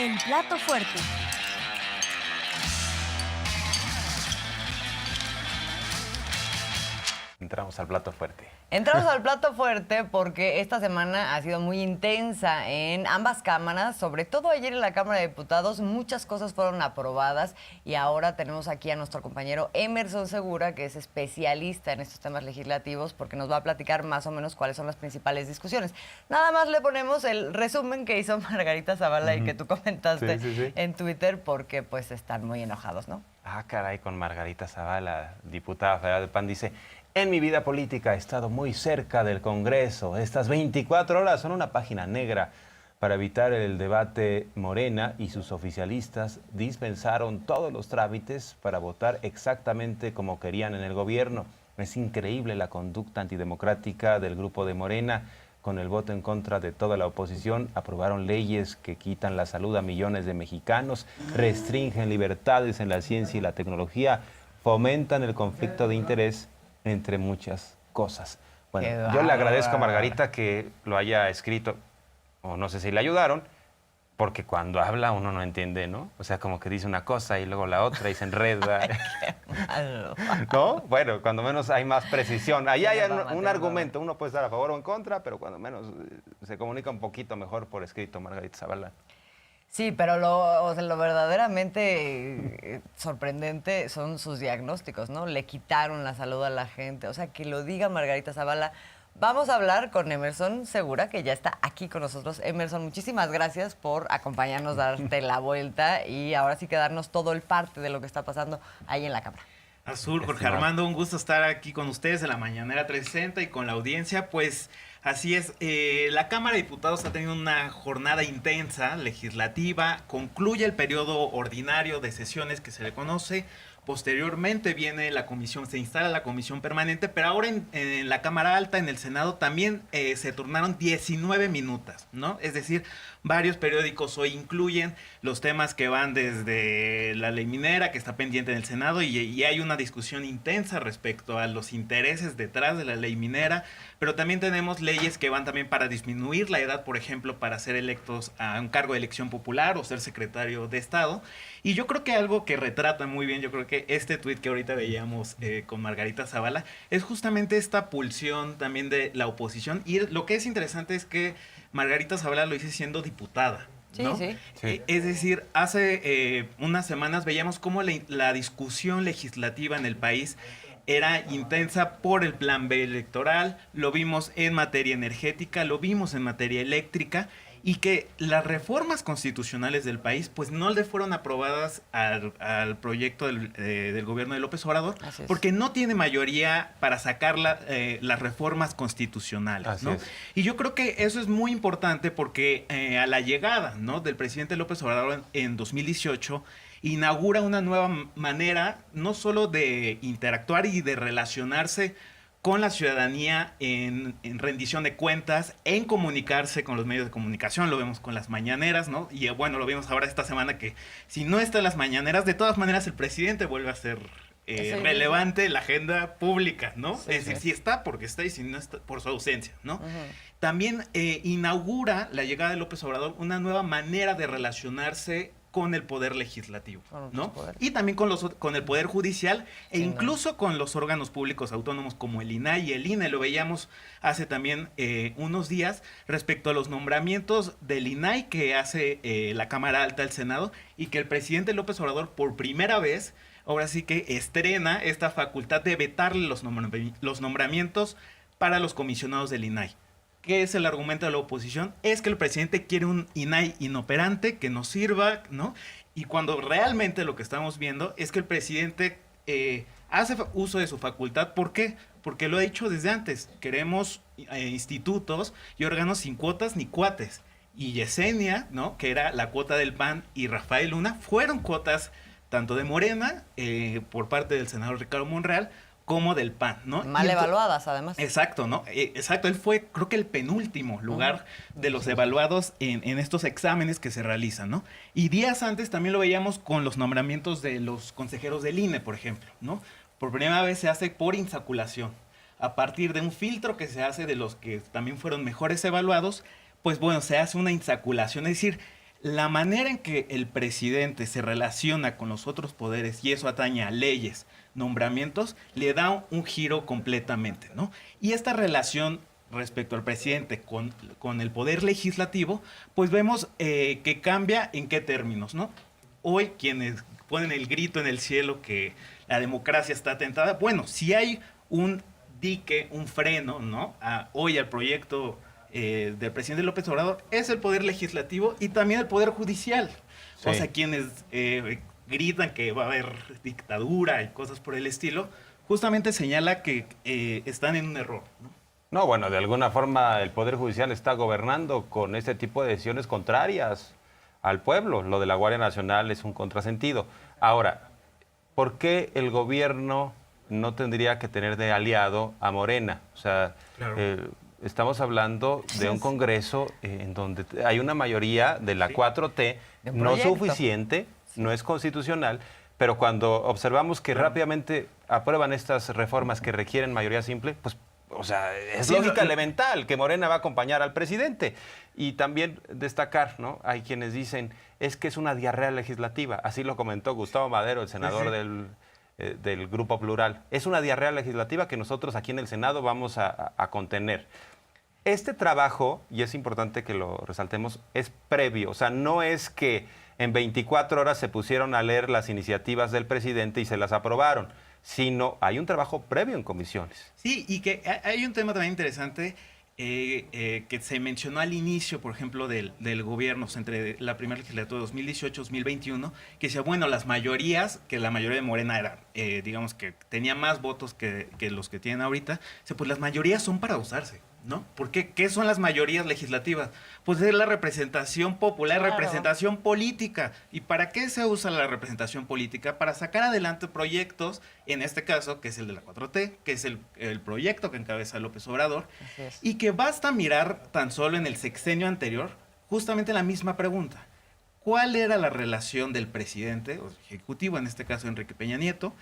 El plato fuerte. Entramos al plato fuerte. Entramos al plato fuerte porque esta semana ha sido muy intensa en ambas cámaras, sobre todo ayer en la Cámara de Diputados, muchas cosas fueron aprobadas y ahora tenemos aquí a nuestro compañero Emerson Segura, que es especialista en estos temas legislativos, porque nos va a platicar más o menos cuáles son las principales discusiones. Nada más le ponemos el resumen que hizo Margarita Zavala y que tú comentaste en Twitter, porque pues están muy enojados, ¿no? Ah, caray, con Margarita Zavala, diputada federal del PAN, dice: en mi vida política he estado muy cerca del Congreso. Estas 24 horas son una página negra. Para evitar el debate, Morena y sus oficialistas dispensaron todos los trámites para votar exactamente como querían en el gobierno. Es increíble la conducta antidemocrática del grupo de Morena. Con el voto en contra de toda la oposición, aprobaron leyes que quitan la salud a millones de mexicanos, restringen libertades en la ciencia y la tecnología, fomentan el conflicto de interés, entre muchas cosas. Bueno, yo le agradezco a Margarita que lo haya escrito, o no sé si le ayudaron, porque cuando habla uno no entiende, ¿no? O sea, como que dice una cosa y luego la otra y se enreda. Qué malo. ¿No? Bueno, cuando menos hay más precisión. Ahí hay un argumento, uno puede estar a favor o en contra, pero cuando menos se comunica un poquito mejor por escrito, Margarita Zavala. Sí, pero lo verdaderamente sorprendente son sus diagnósticos, ¿no? Le quitaron la salud a la gente. O sea, que lo diga Margarita Zavala. Vamos a hablar con Emerson Segura, que ya está aquí con nosotros. Emerson, muchísimas gracias por acompañarnos, darte la vuelta y ahora sí que darnos todo el parte de lo que está pasando ahí en la Cámara. Azul, Jorge Armando, un gusto estar aquí con ustedes en la Mañanera 360 y con la audiencia. Pues así es, la Cámara de Diputados ha tenido una jornada intensa, legislativa, concluye el periodo ordinario de sesiones que se le conoce. Posteriormente viene la comisión, se instala la comisión permanente, pero ahora en la Cámara Alta, en el Senado, también se turnaron 19 minutos, ¿no? Es decir, varios periódicos hoy incluyen los temas que van desde la ley minera, que está pendiente en el Senado, y hay una discusión intensa respecto a los intereses detrás de la ley minera, pero también tenemos leyes que van también para disminuir la edad, por ejemplo, para ser electos a un cargo de elección popular o ser secretario de Estado. Y yo creo que algo que retrata muy bien, yo creo que este tuit que ahorita veíamos con Margarita Zavala, es justamente esta pulsión también de la oposición. Y lo que es interesante es que Margarita Zavala lo hizo siendo diputada, ¿no? Sí. Es decir, hace unas semanas veíamos cómo la discusión legislativa en el país era intensa por el plan B electoral, lo vimos en materia energética, lo vimos en materia eléctrica, y que las reformas constitucionales del país pues no le fueron aprobadas al proyecto del gobierno de López Obrador, porque no tiene mayoría para sacar las reformas constitucionales, ¿no? Y yo creo que eso es muy importante porque a la llegada, ¿no?, del presidente López Obrador en 2018, inaugura una nueva manera no solo de interactuar y de relacionarse con la ciudadanía en rendición de cuentas, en comunicarse con los medios de comunicación, lo vemos con las mañaneras, ¿no? Y bueno, lo vimos ahora esta semana que si no está en las mañaneras, de todas maneras el presidente vuelve a ser relevante la agenda pública, ¿no? Sí, es decir, si está porque está y si no está por su ausencia, ¿no? También inaugura la llegada de López Obrador una nueva manera de relacionarse con el poder legislativo, ¿no? Y también con el poder judicial e incluso con los órganos públicos autónomos como el INAI y el INE. Lo veíamos hace también unos días respecto a los nombramientos del INAI que hace la Cámara Alta del Senado, y que el presidente López Obrador por primera vez ahora sí que estrena esta facultad de vetarle los nombramientos para los comisionados del INAI. ¿Qué es el argumento de la oposición? Es que el presidente quiere un INAI inoperante que no sirva, ¿no? Y cuando realmente lo que estamos viendo es que el presidente hace uso de su facultad. ¿Por qué? Porque lo ha dicho desde antes. Queremos institutos y órganos sin cuotas ni cuates. Y Yesenia, ¿no?, que era la cuota del PAN, y Rafael Luna fueron cuotas tanto de Morena, por parte del senador Ricardo Monreal, como del PAN, ¿no? Mal evaluadas, además. Exacto, ¿no? Exacto, él fue, creo que el penúltimo lugar de los evaluados en estos exámenes que se realizan, ¿no? Y días antes también lo veíamos con los nombramientos de los consejeros del INE, por ejemplo, ¿no? Por primera vez se hace por insaculación. A partir de un filtro que se hace de los que también fueron mejores evaluados, pues bueno, se hace una insaculación, es decir, la manera en que el presidente se relaciona con los otros poderes, y eso atañe a leyes, nombramientos, le da un giro completamente, ¿no? Y esta relación respecto al presidente con el poder legislativo, pues vemos que cambia en qué términos, ¿no? Hoy quienes ponen el grito en el cielo que la democracia está atentada, bueno, si hay un dique, un freno, ¿no? Hoy al proyecto del presidente López Obrador es el poder legislativo y también el poder judicial. Sí. O sea, quienes gritan que va a haber dictadura y cosas por el estilo, justamente señala que están en un error, ¿no? No, bueno, de alguna forma el Poder Judicial está gobernando con este tipo de decisiones contrarias al pueblo. Lo de la Guardia Nacional es un contrasentido. Ahora, ¿por qué el gobierno no tendría que tener de aliado a Morena? O sea, claro. Estamos hablando de un Congreso en donde hay una mayoría de la 4T, no suficiente, no es constitucional, pero cuando observamos que rápidamente aprueban estas reformas que requieren mayoría simple, pues, o sea, es lógica elemental que Morena va a acompañar al presidente. Y también destacar, ¿no? Hay quienes dicen, es que es una diarrea legislativa. Así lo comentó Gustavo Madero, el senador del Grupo Plural. Es una diarrea legislativa que nosotros aquí en el Senado vamos a contener. Este trabajo, y es importante que lo resaltemos, es previo. O sea, no es que en 24 horas se pusieron a leer las iniciativas del presidente y se las aprobaron, sino hay un trabajo previo en comisiones. Sí, y que hay un tema también interesante que se mencionó al inicio, por ejemplo, del gobierno, entre la primera legislatura de 2018-2021, que decía, bueno, las mayorías, que la mayoría de Morena era, digamos que tenía más votos que los que tienen ahorita, pues las mayorías son para usarse, ¿no? Porque ¿qué son las mayorías legislativas? Pues es la representación popular, claro, representación política. ¿Y para qué se usa la representación política? Para sacar adelante proyectos, en este caso, que es el de la 4T, que es el proyecto que encabeza López Obrador, y que basta mirar tan solo en el sexenio anterior, justamente la misma pregunta. ¿Cuál era la relación del presidente, o ejecutivo, en este caso Enrique Peña Nieto,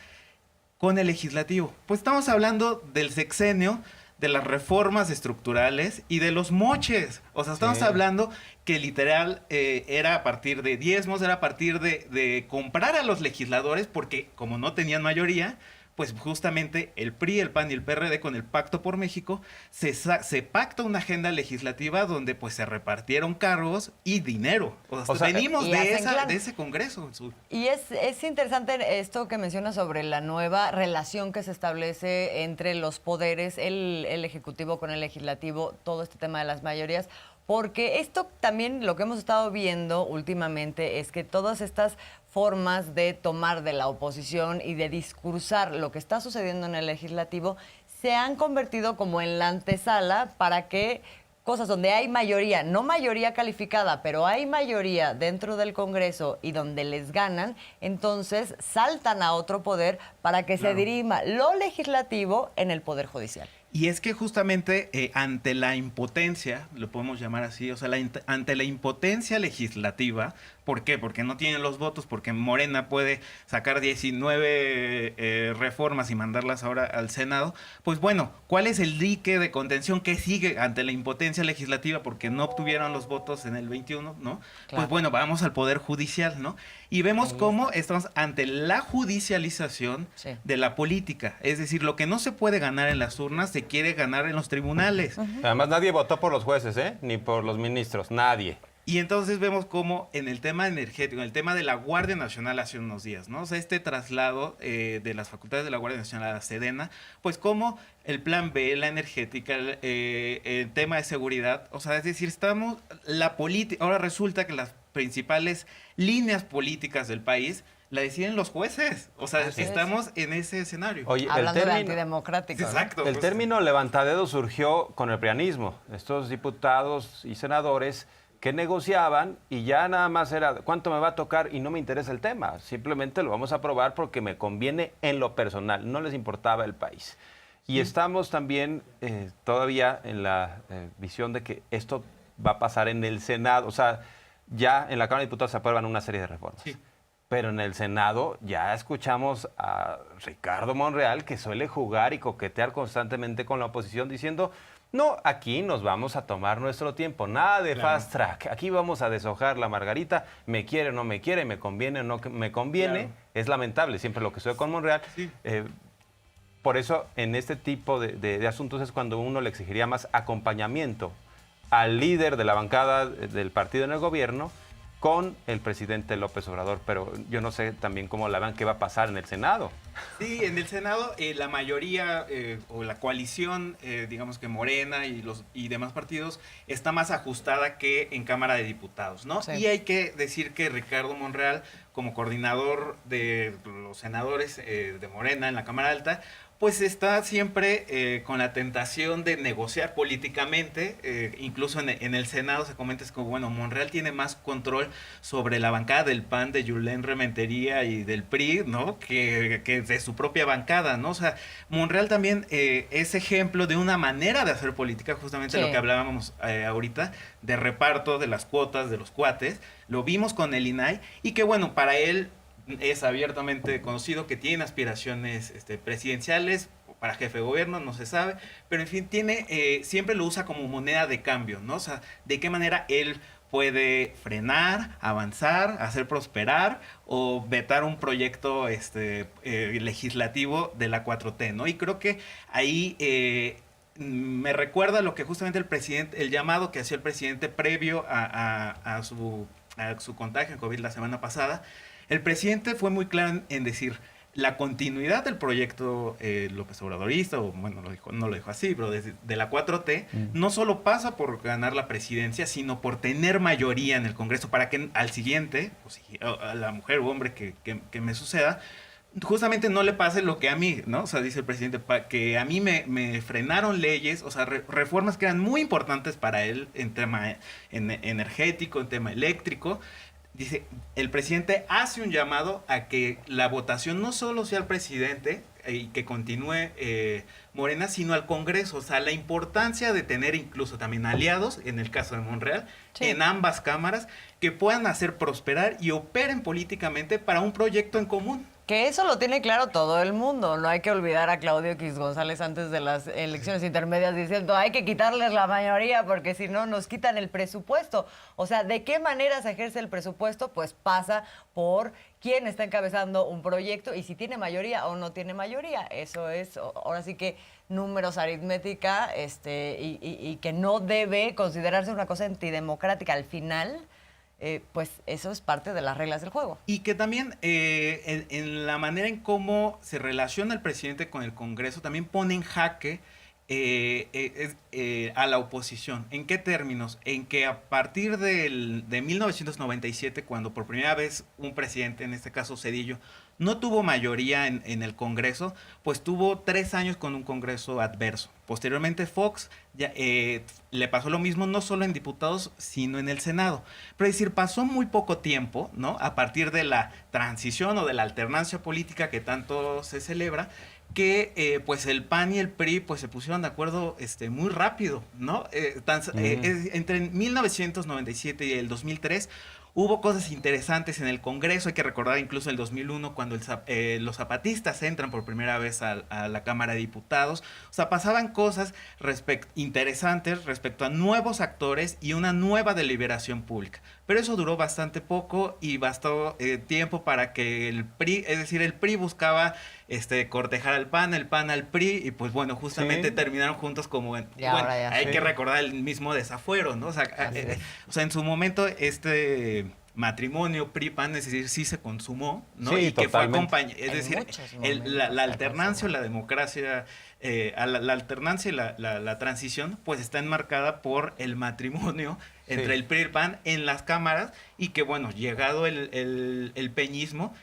con el legislativo? Pues estamos hablando del sexenio, de las reformas estructurales y de los moches. O sea, estamos hablando que literal era a partir de diezmos, era a partir de comprar a los legisladores, porque como no tenían mayoría, pues justamente el PRI, el PAN y el PRD con el Pacto por México se pacta una agenda legislativa donde pues se repartieron cargos y dinero. O sea venimos de ese Congreso. Y es interesante esto que menciona sobre la nueva relación que se establece entre los poderes, el Ejecutivo con el Legislativo, todo este tema de las mayorías. Porque esto también lo que hemos estado viendo últimamente es que todas estas formas de tomar de la oposición y de discursar lo que está sucediendo en el legislativo se han convertido como en la antesala para que cosas donde hay mayoría, no mayoría calificada, pero hay mayoría dentro del Congreso y donde les ganan, entonces saltan a otro poder para que se dirima lo legislativo en el Poder Judicial. Y es que justamente ante la impotencia, lo podemos llamar así, o sea, ante la impotencia legislativa, ¿por qué? Porque no tienen los votos, porque Morena puede sacar 19 reformas y mandarlas ahora al Senado. Pues bueno, ¿cuál es el dique de contención que sigue ante la impotencia legislativa? Porque no obtuvieron los votos en el 21, ¿no? Claro. Pues bueno, vamos al Poder Judicial, ¿no? Y vemos cómo estamos ante la judicialización de la política. Es decir, lo que no se puede ganar en las urnas se quiere ganar en los tribunales. Además, nadie votó por los jueces, ni por los ministros, nadie. Y entonces vemos cómo en el tema energético, en el tema de la Guardia Nacional hace unos días, ¿no? O sea, este traslado de las facultades de la Guardia Nacional a la Sedena, pues como el plan B, la energética, el tema de seguridad, o sea, es decir, ahora resulta que las principales líneas políticas del país la deciden los jueces. O sea, estamos en ese escenario. Oye, hablando de antidemocrático. Exacto. El término levantadedo surgió con el prianismo. Estos diputados y senadores que negociaban y ya nada más era cuánto me va a tocar y no me interesa el tema. Simplemente lo vamos a aprobar porque me conviene en lo personal. No les importaba el país. Y estamos también todavía en la visión de que esto va a pasar en el Senado. O sea, ya en la Cámara de Diputados se aprueban una serie de reformas. Sí. Pero en el Senado ya escuchamos a Ricardo Monreal, que suele jugar y coquetear constantemente con la oposición, diciendo, No, aquí nos vamos a tomar nuestro tiempo, nada de fast track. Aquí vamos a deshojar la margarita, me quiere o no me quiere, me conviene o no me conviene. Claro. Es lamentable, siempre lo que sucede con Monreal. Sí. Por eso, en este tipo de asuntos es cuando uno le exigiría más acompañamiento al líder de la bancada del partido en el gobierno con el presidente López Obrador. Pero yo no sé también cómo la vean qué va a pasar en el Senado. Sí, en el Senado la mayoría o la coalición, digamos que Morena y demás partidos, está más ajustada que en Cámara de Diputados, ¿no? Sí. Y hay que decir que Ricardo Monreal, como coordinador de los senadores de Morena en la Cámara Alta, pues está siempre con la tentación de negociar políticamente. Incluso en el Senado se comenta es como, bueno, Monreal tiene más control sobre la bancada del PAN, de Yulén Rementería y del PRI, ¿no? Que de su propia bancada, ¿no? O sea, Monreal también es ejemplo de una manera de hacer política, justamente Sí. lo que hablábamos ahorita, de reparto de las cuotas de los cuates. Lo vimos con el INAI y que, bueno, para él es abiertamente conocido que tiene aspiraciones presidenciales, para jefe de gobierno, no se sabe, pero en fin, siempre lo usa como moneda de cambio, ¿no? O sea, de qué manera él puede frenar, avanzar, hacer prosperar o vetar un proyecto legislativo de la 4T, ¿no? Y creo que ahí me recuerda lo que justamente el llamado que hacía el presidente previo a su contagio en COVID la semana pasada. El presidente fue muy claro en decir la continuidad del proyecto López Obradorista, o bueno, no lo dijo así, pero de la 4T, no solo pasa por ganar la presidencia, sino por tener mayoría en el Congreso para que al siguiente, o si, a la mujer o hombre que me suceda, justamente no le pase lo que a mí, ¿no? O sea, dice el presidente, que a mí me frenaron leyes, o sea, reformas que eran muy importantes para él en tema energético, en tema eléctrico. Dice, el presidente hace un llamado a que la votación no solo sea al presidente y que continúe Morena, sino al Congreso. O sea, la importancia de tener incluso también aliados, en el caso de Monreal, Sí. en ambas cámaras, que puedan hacer prosperar y operen políticamente para un proyecto en común. Que eso lo tiene claro todo el mundo. No hay que olvidar a Claudio X González antes de las elecciones intermedias diciendo hay que quitarles la mayoría porque si no nos quitan el presupuesto. O sea, ¿de qué manera se ejerce el presupuesto? Pues pasa por quién está encabezando un proyecto y si tiene mayoría o no tiene mayoría. Eso es, ahora sí que números, aritmética, y que no debe considerarse una cosa antidemocrática. Al final, pues eso es parte de las reglas del juego. Y que también en la manera en cómo se relaciona el presidente con el Congreso también pone en jaque a la oposición. ¿En qué términos? En que a partir de 1997, cuando por primera vez un presidente, en este caso Zedillo, no tuvo mayoría en el Congreso, pues tuvo 3 años con un Congreso adverso. Posteriormente Fox le pasó lo mismo no solo en diputados, sino en el Senado. Pero es decir, pasó muy poco tiempo, ¿no? A partir de la transición o de la alternancia política que tanto se celebra, que pues el PAN y el PRI pues se pusieron de acuerdo muy rápido, ¿no? Entre 1997 y el 2003 hubo cosas interesantes en el Congreso. Hay que recordar incluso el 2001 cuando los zapatistas entran por primera vez a la Cámara de Diputados. O sea, pasaban cosas interesantes respecto a nuevos actores y una nueva deliberación pública. Pero eso duró bastante poco y bastó tiempo para que el PRI, es decir, el PRI buscaba cortejar al PAN, el PAN al PRI, y pues bueno, justamente Sí. terminaron juntos como... Y ahora ya hay sí. que recordar el mismo desafuero, ¿no? O sea, en su momento matrimonio PRI-PAN, es decir, sí se consumó, ¿no? Sí, y que fue totalmente. acompañado, es En decir, muchos momentos la se alternancia o consumó. la democracia, la alternancia y la transición, pues está enmarcada por el matrimonio entre Sí. el PRI y el PAN en las cámaras, y que bueno, llegado el peñismo,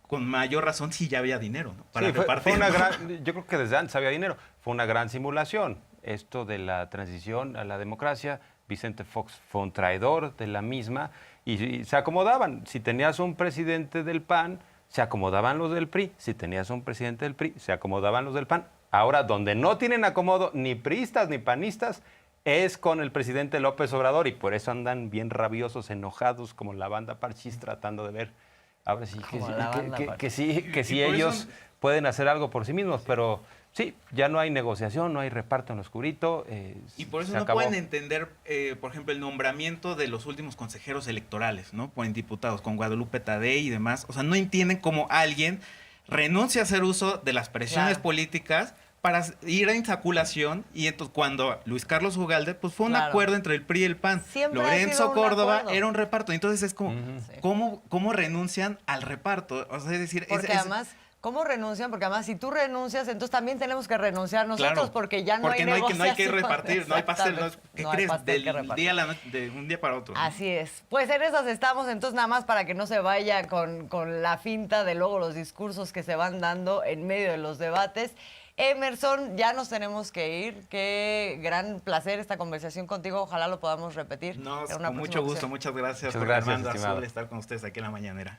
con mayor razón sí ya había dinero, ¿no? Para Sí, fue repartir, una ¿no? gran, yo creo que desde antes había dinero. Fue una gran simulación. Esto de la transición a la democracia, Vicente Fox fue un traidor de la misma y se acomodaban. Si tenías un presidente del PAN, se acomodaban los del PRI. Si tenías un presidente del PRI, se acomodaban los del PAN. Ahora, donde no tienen acomodo ni priistas ni panistas, es con el presidente López Obrador y por eso andan bien rabiosos, enojados, como la banda Parchís tratando de ver. Ahora sí, Como la banda que sí Y por ellos eso- pueden hacer algo por sí mismos, pero Sí, ya no hay negociación, no hay reparto en lo oscurito. Y por eso se no acabó. pueden entender, por ejemplo, el nombramiento de los últimos consejeros electorales, ¿no? Por diputados, con Guadalupe Tadei y demás. O sea, no entienden cómo alguien renuncia a hacer uso de las presiones Claro. políticas para ir a insaculación. Y entonces, cuando Luis Carlos Ugalde, pues fue un Claro. acuerdo entre el PRI y el PAN. Siempre ha Lorenzo sido un Córdoba acuerdo. era un reparto. Entonces es como, Sí. ¿cómo renuncian al reparto? O sea, es decir, Porque además, ¿cómo renuncian? Porque además, si tú renuncias, entonces también tenemos que renunciar nosotros, claro, porque ya no porque hay no hay que negociación. repartir, no hay pastel. No, Exactamente. ¿qué No hay crees? pastel que Del repartir. día a la noche, de un día para otro. ¿no? Así es. Pues en esas estamos, entonces nada más para que no se vaya con la finta de luego los discursos que se van dando en medio de los debates. Emerson, ya nos tenemos que ir. Qué gran placer esta conversación contigo. Ojalá lo podamos repetir. No, en una con mucho próxima gusto. ocasión. Muchas gracias Muchas por gracias, Armando estimado. Azul estar con ustedes aquí en la mañanera.